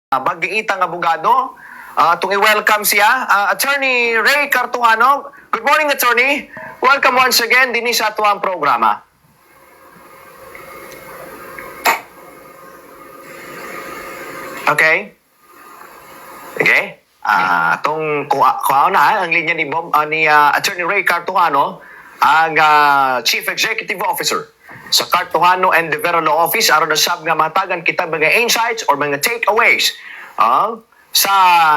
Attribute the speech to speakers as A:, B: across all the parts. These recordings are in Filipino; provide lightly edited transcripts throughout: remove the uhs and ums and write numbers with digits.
A: Mag-iitang abogado. Itong i-welcome siya. Attorney Ray Cartuano. Good morning, Attorney. Welcome once again din sa atuang programa. Okay? Okay? Itong kuha na ang linya ni Attorney Ray Cartuano, ang Chief Executive Officer sa Cartuano and Devero Law Office aron nasab nga matagan kita mga insights or mga takeaways sa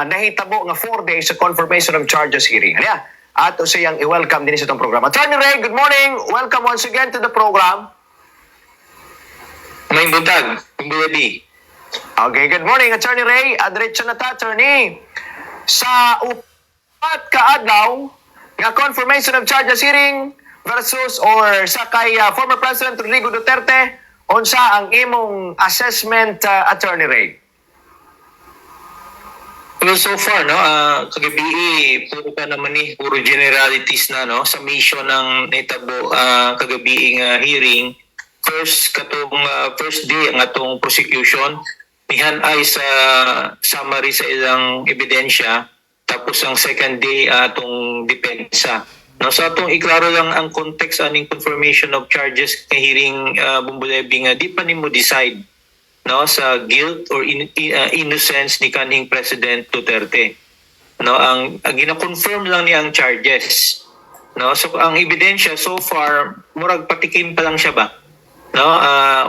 A: nahitabo nga 4 days sa confirmation of charges hearing. Ano at siyang i-welcome din sa itong programa. Attorney Ray, good morning. Welcome once again to the program.
B: May buntag, hindi.
A: Okay, good morning, Attorney Ray. Diretso na ta, Attorney. Sa upat ka adlaw nga confirmation of charges hearing versus or sa kay former President Rodrigo Duterte, unsa ang imong assessment, Attorney Ray?
B: Well, so far, no, kagabi, puro pa naman puro generalities na, no, sa mission ng netabo kagabi hearing. First day ang atong prosecution, nihan ay sa summary sa ilang ebidensya, tapos ang second day atong depensa. No, so atong iklaro lang ang context aning confirmation of charges kay hearing Bumbulebi nga di pa nimo decide, no, sa guilt or innocence ni kanhing President Duterte. No, ang gina-confirm lang niya ang charges. No, so ang ebidensya so far murag patikim pa lang siya ba. No,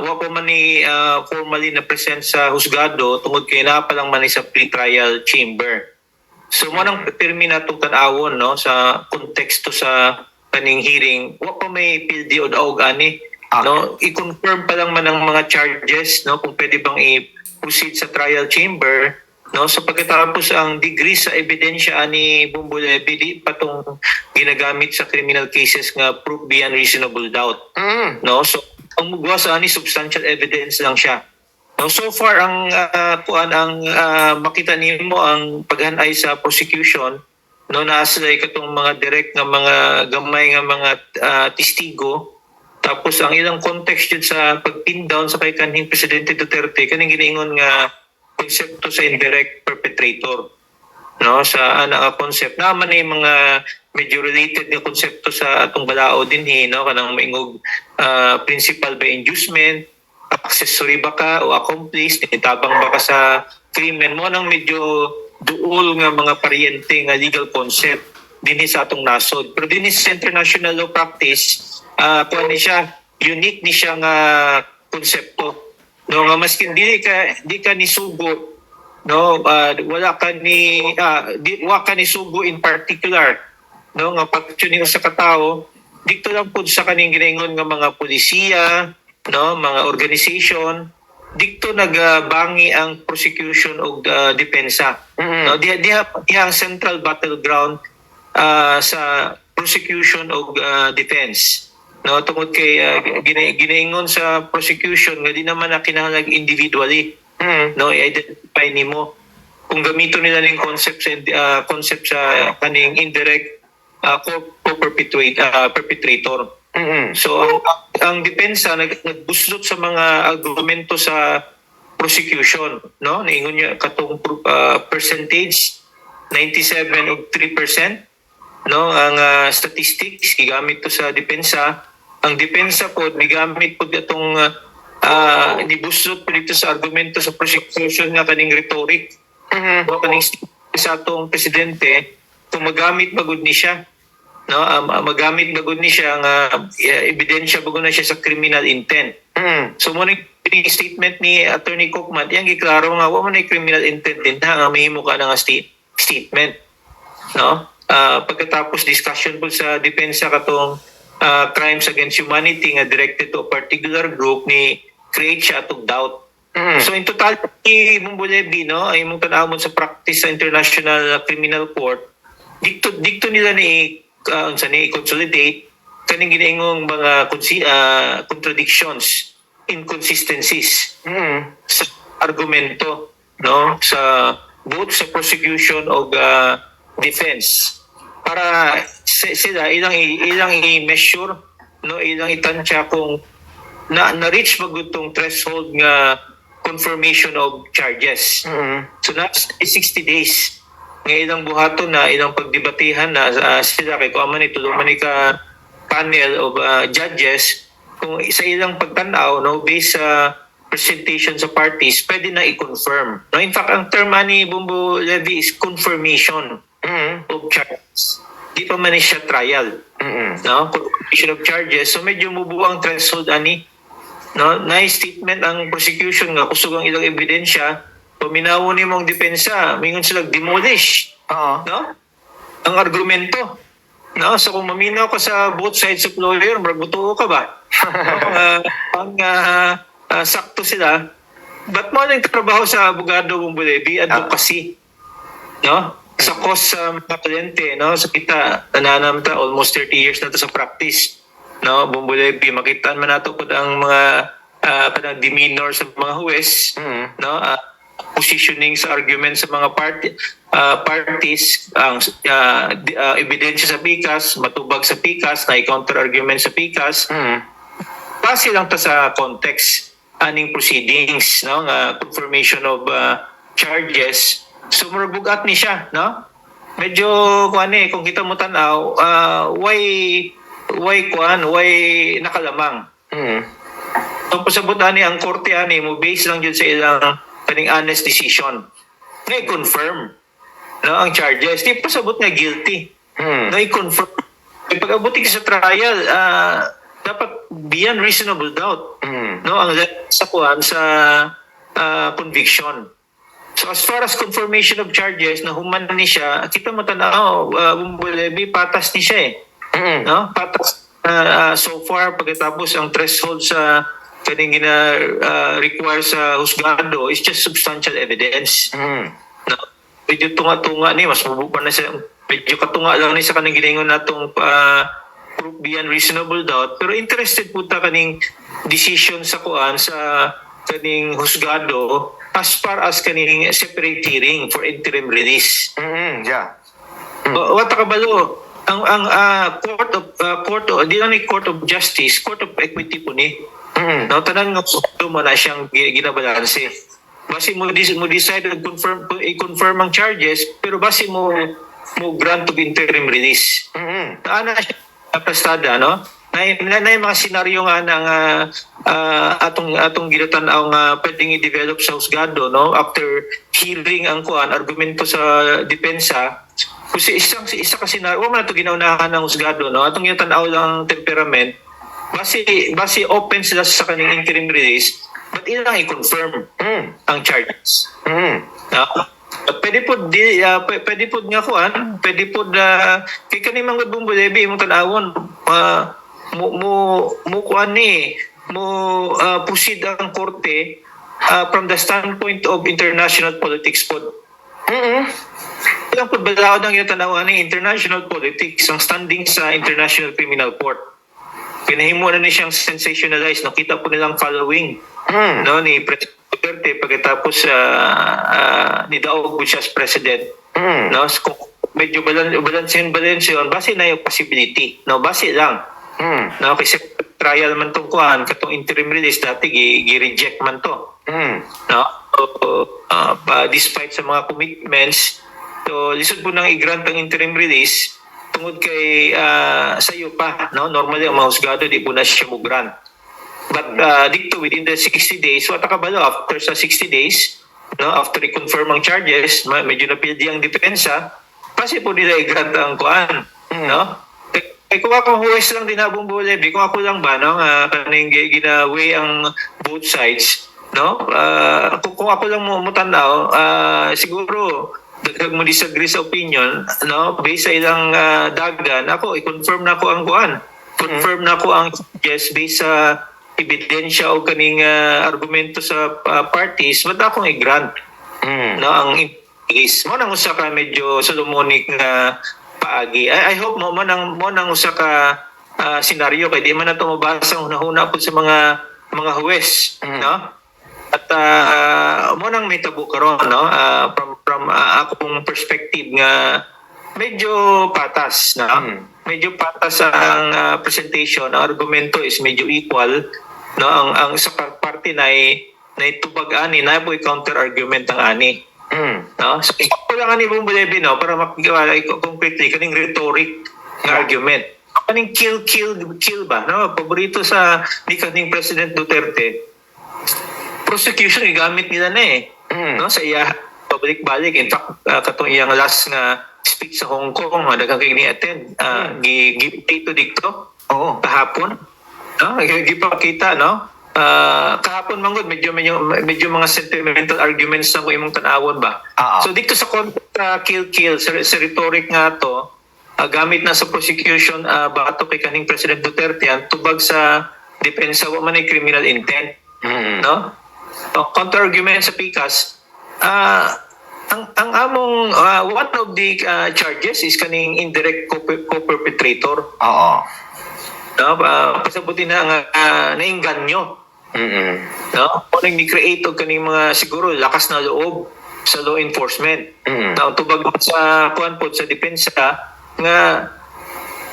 B: wa pa man ni formally na present sa husgado tungod kay na pa lang man sa pre-trial chamber. So mo nang termina itong tanawon, no, sa konteksto sa kaning hearing, wa pa may pildi o daog ani, no, i-confirm pa lang man ang mga charges, no, kung pwede bang i-proceed sa trial chamber, no, so pagkatapos ang degree sa ebidensya ani Bumbulebi di patong ginagamit sa criminal cases nga proof beyond reasonable doubt. No, so ang mugwa sa ani substantial evidence lang siya. No, so far ang makita nimo ang paghanay sa prosecution, no, naaslay katong mga direct nga mga gamay nga mga testigo, tapos ang ilang context yun sa pag-pin down sa kay kanhing Presidente Duterte kaning ginaingon nga konsepto sa indirect perpetrator, no, sa ana concept naman mga medyo related nga konsepto sa atong balao din no, kanang maingog principal by inducement, accessory ba ka o accomplice, nitabang ba ka sa krimen mo nang medyo duol nga mga paryente nga legal concept din sa atong nasod. Pero din sa international law practice, kuan ni siya, unique ni siya nga konsepto. No, nga maskin di ka ni sugo, no, wala ka ni sugo in particular, no, nga pagtuning sa katao, dito lang pud sa kaning ginaingon nga mga polisiya, no, mga organization, dito nagbangi ang prosecution o depensa. No, diha ang central battleground sa prosecution o defense. No, tungod kay ginaingon sa prosecution nga di naman na kinahanglan individually. No, i-identify nimo kung gamito nila ning concept sa kaning indirect perpetrator. So ang depensa nagbuslot sa mga argumento sa prosecution, no, niingon niya katong percentage 97.3%, no, ang statistics gigamit to sa depensa. Ang depensa pod migamit pod atong nibuslot pod dito sa argumento sa prosecution nga kaning rhetoric, no, kaning sa atong presidente kung magamit bagud ni siya, no, magamit bagud ni siya nga ebidensya bagud na siya sa criminal intent. So mo ni statement ni Attorney Cookman, yang giklaro nga wa man ay criminal intent din nga mahimo ka nga statement, no. Pagkatapos discussion po sa depensa katong crimes against humanity nga directed to a particular group ni create siya atong doubt. So in total Bumbulebi, no, ay mong tanawon sa practice sa International Criminal Court, dikto nila ni consolidate kaning ginaingong mga contradictions, inconsistencies sa argumento, no, sa both sa prosecution o defense para sila ilang i-measure, no, ilang itansya kung na-reach magud tong threshold nga confirmation of charges.
A: Mm.
B: So that's 60 days. Ngayon ilang buhaton na, ilang pagdebatehan na sila kay kung man ito, man ka panel of judges, kung sa ilang pagtanaw, no, based sa presentation sa parties, pwede na i-confirm. No, in fact, ang term ni Bumbo Levy is confirmation of charges. Di pa man siya trial. No, confirmation of charges. So medyo mubuo ang threshold ani. No, na statement ang prosecution nga kusog ang ilang ebidensya, paminawo ni mong depensa, mingon sila demolish. No? Ang argumento. No, so kung maminaw ka sa both sides of lawyer, magbutuo ka ba? Sakto sila. Ba't mo nang trabaho sa abogado mong Bulebi? Advocacy. No? Sa cause sa mga kliyente, no? So kita, nananamta, almost 30 years na to sa practice. No? Bumbulebi, makitaan man nato po ang mga parang demeanor sa mga huwes. No? Positioning sa argument sa mga parties, ang ebidensya sa PICAS, matubag sa PICAS, na counter argument sa PICAS, base lang ta sa context aning proceedings, no, nga confirmation of charges. So murabugat ni siya, no? Medyo kung kita mo tanaw, why nakalamang. So pasabot ani ang korte ani mo based lang jud sa ilang kaning honest decision. Ngay confirm, no, ang charges. Di pasabot nga guilty. Ngay confirm. Pag abuti sa trial, dapat beyond reasonable doubt. No, ang sa kuan sa conviction. So as far as confirmation of charges na human ni siya, kita mo tanaw, Bumbulebi, patas ni siya no? Patas so far pagkatapos ang threshold sa kaning require sa husgado is just substantial evidence. No? Medyo tunga-tunga ni, mas mabupa na siya, medyo katunga lang ni sa kaning giningon natong proof beyond reasonable doubt, pero interested po ta kaning decision sa kuan sa kaning husgado as far as kaning separate hearing for interim release. What kabalo ang court of di lang ni court of justice, court of equity po ni. No, tanan nga mo na siyang ginabalanse. Base mo decide to confirm ang charges, pero base mo grant of interim release. Ana siya pastada, no? Na mga senaryo nga ng atong ginatanaw nga pwedeng i-develop sa husgado, no? After hearing ang argumento sa depensa, kasi isa ka senaryo, wala na ito ginaunahan ng husgado, no? Atong ginatanaw lang temperament, base open sila sa kaning interim release, but ilang i-confirm ang charges. No? Pwede po nga kuan, pwede po kay kaning mga Bumbulebi imong tanawon mo kuan ni proceed ang korte from the standpoint of international politics po. Ilang po balaod ang tanawan ni international politics ang standing sa International Criminal Court. Pinahimo na ni siyang sensationalized, nakita po nilang following no ni President Duterte pagkatapos ni daog po siya as president. No, so, medyo balansin base na yung possibility, no, base lang. No, kasi trial man tong kuan katong interim release dati gi-reject man to. No, despite sa mga commitments, so lisod po nang i-grant ang interim release tungod kay sayo pa, no, normally ang mga husgado di po na siya mo grant. But dito within the 60 days, what kabalo after sa 60 days, no, after i-confirm ang charges, medyo napildi ang depensa, kasi po nila i-grant ang kuan, no? Kung ako huwes lang din na Bumbulebi, kung ako lang ba, no, kaning ginaway ang both sides, no? Kung ako lang mo tanaw, siguro dagdag mo disagree sa opinion, no, based sa ilang dagdan, ako i-confirm na ko ang kuan. Confirm na ko ang yes based sa ebidensya o kaning argumento sa parties, but akong i-grant. No, ang case mo nang usa ka medyo Solomonic na paagi. I hope mo nang usa ka senaryo kay di man nato mabasa una-una po sa mga huwes, no? At mo nang may tabo karon, no? From akong perspective nga medyo patas, no? Medyo patas ang presentation, ang argumento is medyo equal, no? Ang sa parte na ay na itubag ani na po counter argument ang ani. No? So, ito lang ani mong balebi, no? Para makikawala concretely, kaning rhetoric na argument. Kaning kill ba? No? Paborito sa ni kaning President Duterte, prosecution igamit nila na eh. No? Sa iya, pabalik-balik. In fact, katong iyang last na speech sa Hong Kong, dagang kayo ni-attend, dito
A: Oo.
B: kahapon. No? Gipakita, no? Kahapon manggod medyo mga sentimental arguments na ko imong tanawon ba. So dito sa kill sa rhetoric nga to, gamit na sa prosecution bato kay kaning President Duterte ang tubag sa depensa wa man ay criminal intent. No? Counter argument sa PICAS, ang among one of the charges is kaning indirect co-perpetrator.
A: Oo.
B: No? Pasabutin na nga nainganyo. No? Kung ni-create og kaning mga siguro lakas na loob sa law enforcement. Na tubag sa kuan po sa depensa nga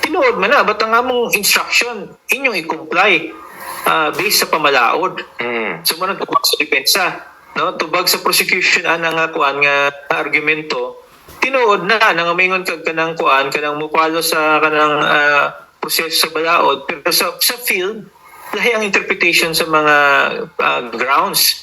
B: tinuod man na ba't ang among instruction inyong i-comply based sa pamalaod. So man tubag sa depensa, no? Tubag sa prosecution nga kuan nga argumento tinuod na nang mingon kag kanang kuan kanang mupalo sa kanang proseso sa balaod, pero sa field lahi ang interpretation sa mga grounds,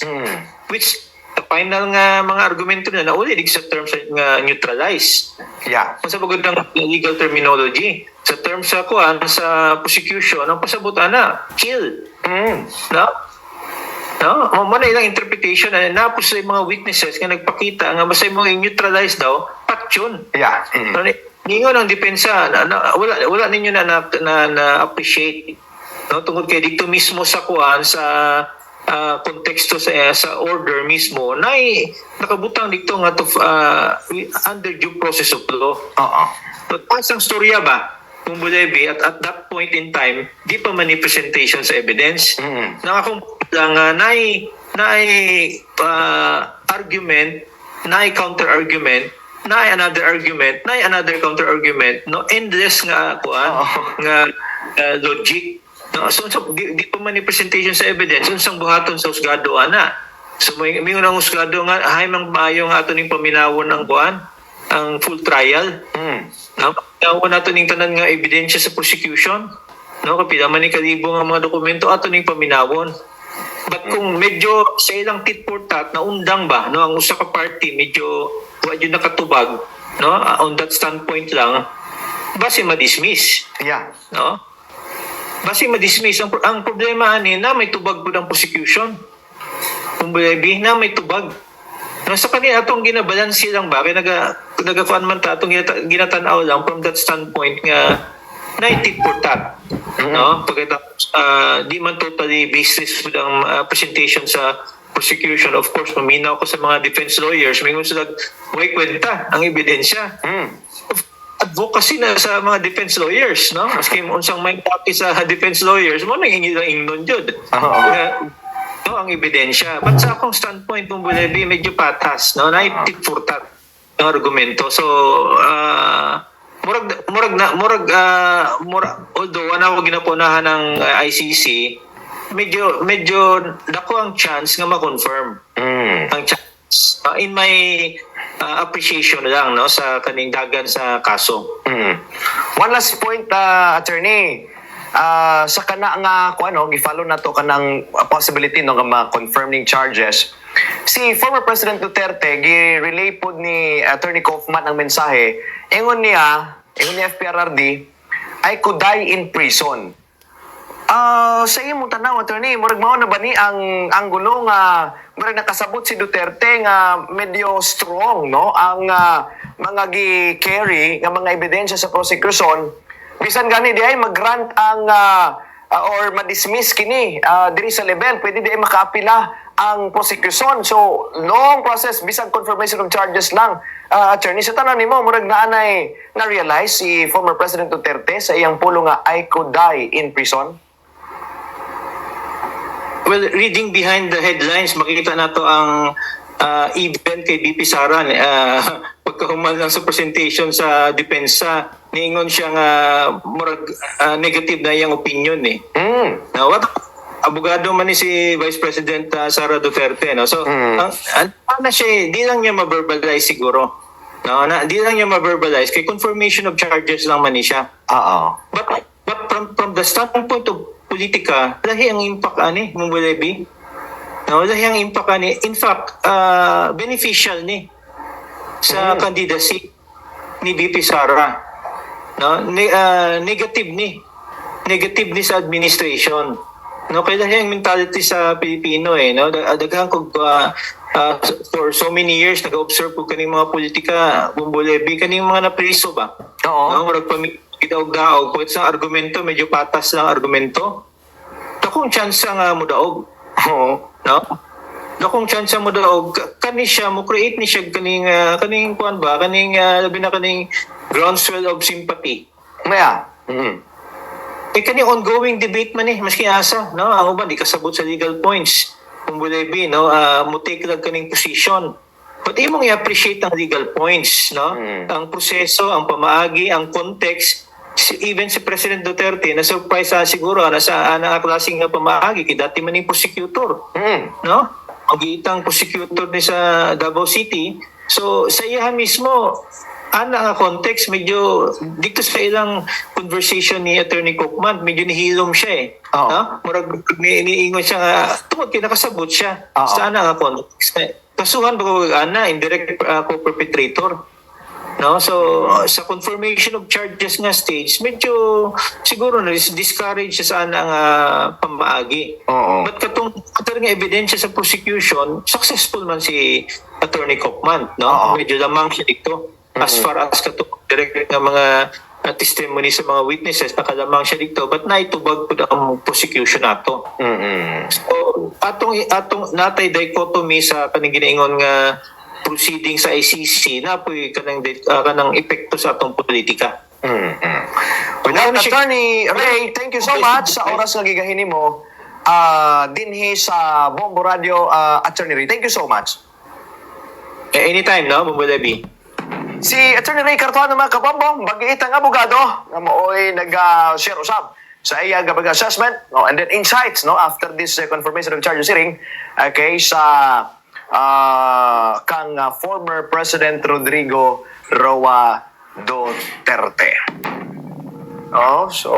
B: which the final nga mga argumento na nauli dig sa terms nga neutralize.
A: Yeah.
B: Kung sa pagod ng legal terminology, sa terms sa kuan sa prosecution, ang pasabutan na kill. No? No, mo na ilang interpretation na napos sa mga witnesses nga nagpakita nga basta mo i-neutralize daw, patyon.
A: Yeah.
B: Ningon ang depensa wala ninyo na appreciate, no, tungod kay dito mismo sa kuan sa konteksto sa order mismo na nakabutang dito nga to under due process of law. So, ang storya ba kung bulebi at that point in time di pa man presentation sa evidence. Nakakung lang argument, counter argument, another argument, another counter argument, no, endless nga kuan nga logic. No, so di pa man presentation sa evidence unsang buhaton sa husgado ana. So may ang husgado nga hay mang maayo nga ato ning paminawon ang kuan ang full trial. No, paminawon nato ning tanan nga ebidensya sa prosecution. No, kapila man ni kalibo nga mga dokumento ato ning paminawon. But kung medyo sa ilang tit for tat na undang ba, no, ang usa ka party medyo wa jud nakatubag, no, on that standpoint lang base ma-dismiss.
A: Yeah.
B: No? Base ma-dismiss ang problema ani na may tubag pud ang prosecution. Kung baby na may tubag. No, sa kanila atong ginabalansi lang ba kay nagakuan man ta atong ginatanaw lang from that standpoint nga tit for tat. No, pagkatapos di man totally baseless with ang presentation sa prosecution. Of course, paminaw ko sa mga defense lawyers, may sila may kwenta ang ebidensya. Advocacy na sa mga defense lawyers, no? Maski unsang may taki sa defense lawyers, mo nang ingnon jud. No, ang ebidensya. But sa akong standpoint kung bulebi medyo patas, no? Tit for tat ang argumento. So murag although wala ko ginapunahan ng ICC, medyo dako ang chance nga ma-confirm. Ang chance in my appreciation lang, no, sa kaning dagan sa kaso.
A: One last point, attorney. Sa kana nga gi-follow na to kanang possibility no nga ma-confirming charges. Si former President Duterte gi-relay pod ni Attorney Kaufman ang mensahe. Ingon niya FPRRD I could die in prison. Sa imong tanaw, attorney, murag mao na ba ni ang anggulo nga murag nakasabot si Duterte nga medyo strong, no, ang mga gi-carry nga mga ebidensya sa prosecution bisan gani di ay mag-grant ang or ma-dismiss kini diri sa level, pwede di ay makaapila ang prosecution. So long process bisan confirmation of charges lang. Attorney, sa tanan nimo murag naanay na-realize si former President Duterte sa iyang pulo nga I could die in prison.
B: Well, reading behind the headlines, makikita na to ang event kay BP Sara. Pagkahuman lang sa presentation sa depensa, niingon siya nga murag negative na iyang opinion eh. Now, abogado man ni si Vice President Sara Duterte, no? So, paano siya, di lang niya ma-verbalize siguro. No, di lang niya ma-verbalize kay confirmation of charges lang man ni siya.
A: Oo.
B: But from the standpoint of politika, lahi ang impact ani mong Bulebi. No, lahi ang impact ani. In fact, beneficial ni sa candidacy ni VP Sara. No, negative ni sa administration. No, kaya lahi ang mentality sa Pilipino no. Daghan kog for so many years nag-observe ko kaning mga politika, Bumbolebi, kaning mga napriso ba?
A: Oo.
B: No, murag pamidaog-daog, kung sa argumento, medyo patas lang argumento. Dakong chance nga mo daog. Oo. No? Dakong chance mo daog, kani siya, mo create ni siya kaning kuan ba, labi na kaning groundswell of sympathy.
A: Maya.
B: Kaning ongoing debate man maski asa, no? Ang uban di kasabot sa legal points. Kung Bulebi, no, mo take lang kaning position. But imong i-appreciate ang legal points, no? Ang proseso, ang pamaagi, ang context. Even si President Duterte, na-surprise siguro na sa anang klaseng pamaagi, kay dati man yung prosecutor. No? Ang giitang prosecutor ni sa Davao City. So, sa iya mismo, nga context, medyo dito sa ilang conversation ni Attorney Cookman, medyo nihilom siya
A: Oo.
B: No? Murag niingon siya nga, tungod kinakasabot siya.
A: Oo.
B: Sa nga context. Kasuhan ba ko indirect co-perpetrator? No? So, sa confirmation of charges nga stage, medyo siguro na-discourage siya sa nga pamaagi.
A: Oo.
B: But katong nga ebidensya sa prosecution, successful man si Attorney Cookman. No?
A: Oo.
B: Medyo lamang siya dito. As far as katong direct nga mga testimony sa mga witnesses, nakalamang siya dito. But naitubag po ang prosecution nato. So, atong natay dichotomy sa kaning ginaingon nga proceeding sa ICC na po kanang epekto sa atong politika.
A: With that, Attorney Ray, thank you so much sa oras nga gigahin mo dinhi sa Bombo Radio, Attorney Ray. Thank you so much.
B: Anytime, no, Bumbolebi.
A: Si Attorney Ray Cartuano, mga kabombong, mag-iitang abogado na mooy nag-share usab sa iyang assessment, no, and then insights, no, after this confirmation of charges hearing kay sa kang former President Rodrigo Roa Duterte. Oh, so